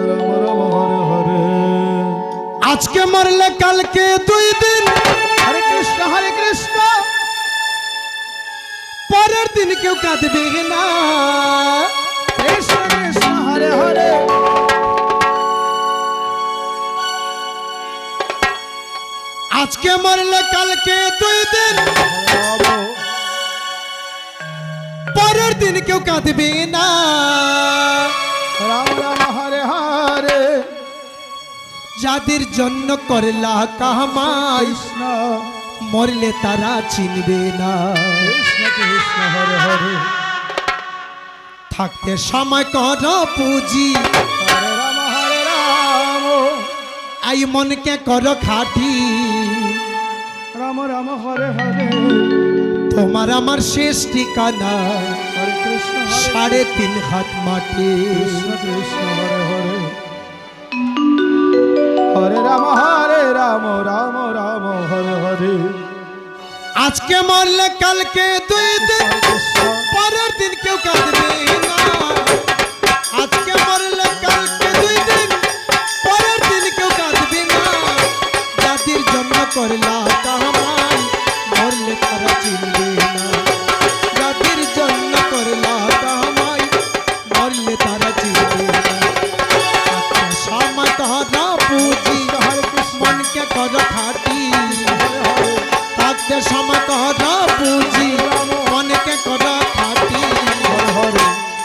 রাম রাম হরে হরে। আজকে মরলে কালকে 2 দিন, হরে কৃষ্ণ হরে কৃষ্ণ। পরের দিন কেউ কাঁদবে না। কৃষ্ণ কৃষ্ণ হরে হরে। আজকে মরলে কালকে 2 দিন, পরের দিন কেউ কাঁদবে না। রাম রাম হরে হরে। যাদের জন্য করলা কামাই, কৃষ্ণ মরলে তারা চিনবে না। কৃষ্ণ কৃষ্ণ হরে হরে। থাকতে সময় কর পুঁজি, হরে রাম হরে রাম। আই মনকে কর খাটি। রাম রাম হরে হরে। তোমার আমার শেষ ঠিকানা হরে কৃষ্ণ হরে 3.5 হাত মাটি। কৃষ্ণ কৃষ্ণ হরে হরে। হরে রাম হরে রাম রাম রাম হরে হরে। আজকে মরলে কালকে 2 দিন, কৃষ্ণ পরের দিন কেউ কাঁদবে না। আজকে মরলে কালকে 2 দিন, পরের দিন কেউ কাঁদবে না। যাদের জন্য করলা কামাই, মরলে তারা চিনবে না। যাদের জন্য করলা কামাই, মরলে তারা চিনবে না। আজকে সময় তারা পুঁজি, মনকে কর খাটি। থাকতে সময় কর পুঁজি, মনকে কর খাটি।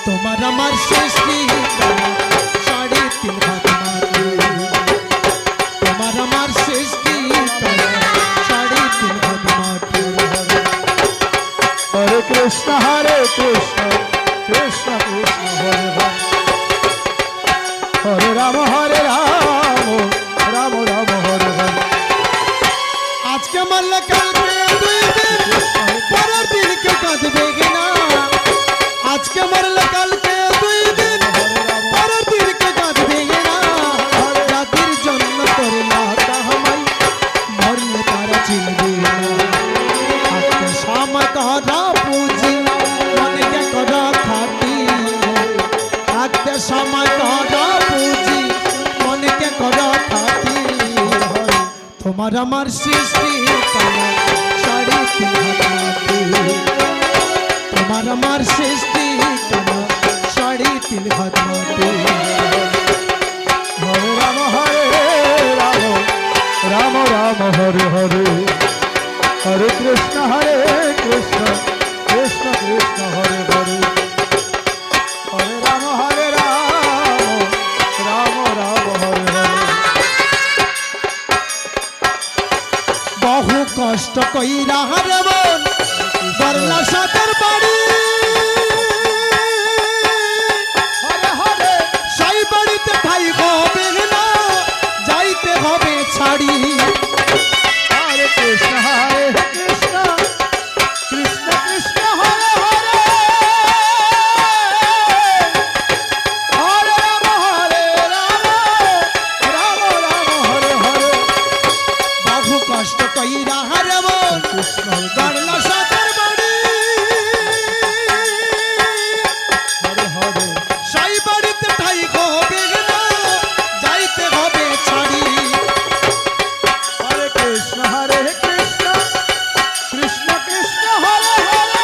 তোমার আমার শেষ ঠিকানা 3.5 হাত মাটি। তোমার আমার শেষ ঠিকানা 3.5 হাত মাটি। হরে কৃষ্ণ হরে কৃষ্ণ কৃষ্ণ কৃষ্ণ হরে হরে। হরে রাম হরে রাম রাম রাম হরে হরে। আজকে মরলে কালকে 2 দিন, পরের দিন কেউ কাঁদবে না। আজকে মরলে কালকে 2 দিন, পরের দিন কেউ কাঁদবে না। যাদের জন্য করলা কামাই, মরলে তারা চিনবে না। আজকে সময় কর পুঁজি, মনকে কর খাটি। আজকে সময় কর পুঁজি, মনকে কর খাটি। তোমার আমার সৃষ্টি কানা 3.5 হাত মাটি। তোমার আমার সৃষ্টি কানা 3.5 হাত মাটি। হরে রাম হরে রাম রাম রাম হরে হরে। হরে কৃষ্ণ কৃষ্ণ কৃষ্ণ হরে হরে। হরে রাম রাম রাম হরে হরে। বহু কষ্ট কইরা রে মন করলা সাদের বাড়ি। হরে হরে। সেই বাড়িতে ঠাই হবে না, যাইতে হবে ছাড়ি। হরে কৃষ্ণ কৃষ্ণ কৃষ্ণ কৃষ্ণ হরে হরে। হরে রাম রাম রাম হরে হরে। বহু কষ্ট কইরা রে মন কৃষ্ণ করলা সাদের বাড়ি। হরে হরে। সেই বাড়িতে ঠাই হবে না, যাইতে হবে ছাড়ি। হরে কৃষ্ণ কৃষ্ণ কৃষ্ণ কৃষ্ণ হরে হরে।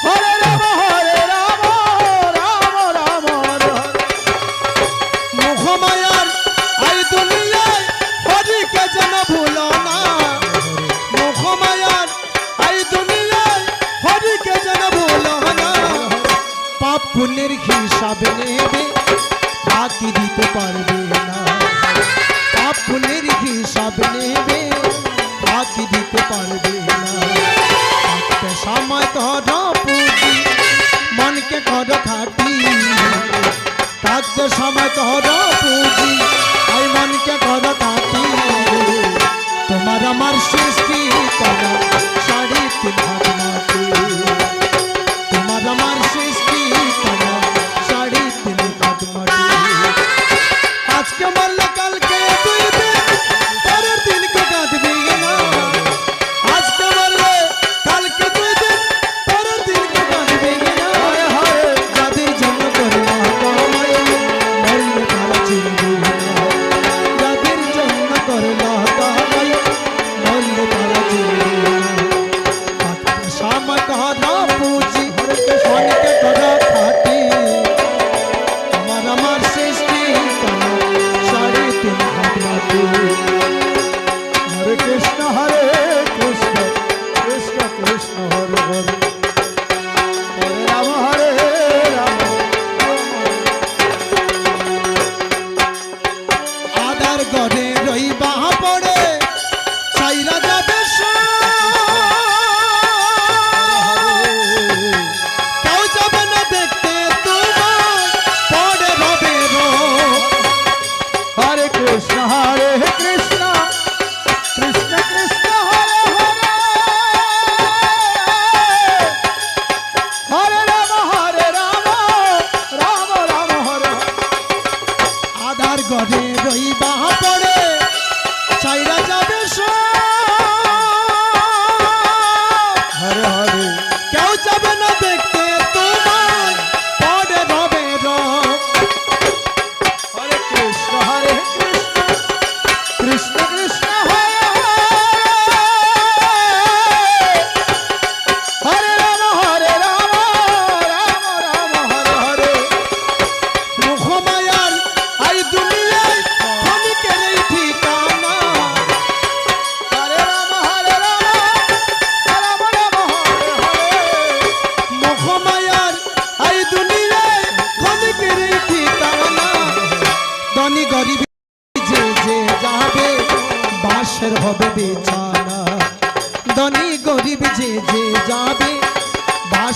হরে রাম রাম রাম হরে হরে। মুখমায়ার আই দুনিয়ায় হরিকে যেন ভুলো না। মুখমায়ার আই দুনিয়ায় হরিকে যেন ভুলো না। পাপ পুণ্যের হিসাব নেবে, বাকি দিতে পারবে না। পাপ পুণ্যের হিসাব নেবে, বাকি দিতে পারবে না। থাকতে সময় কর পুঁজি, মনকে কর খাটি। থাকতে সময় কর পুঁজি, আই মনকে কর খাটি। তোমার আমার সৃষ্টি করা 3.5 হাত মাটি। তোমার আমার সৃষ্টি করা 3.5 হাত মাটি। আজকে মরলে কালকে 2 দিন, পরের দিন কে কাঁদবে না। আজকে মরলে কালকে 2 দিন, পরের দিন কে কাঁদবে না। যাদের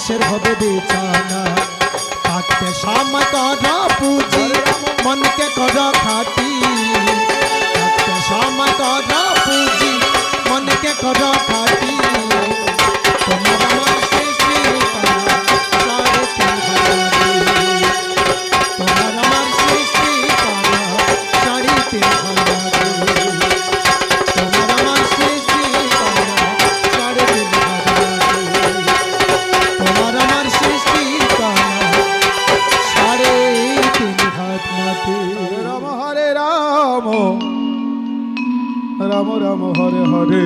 কিসের হবে বিছানা থাকতে সময় কর পুঁজি মনকে কর খাটি থাকতে সময় কর পুঁজি মনকে কর খাটি তোমার আমার সৃষ্টি করা সাড়ে 3,000 তোমার আমার সৃষ্টি করা সাড়ে 3,000 তোমার আমার সৃষ্টি করা সাড়ে 3,000 তোমার আমার সৃষ্টি করা সাড়ে 3,000 রাম হরে রাম রাম রাম হরে হরে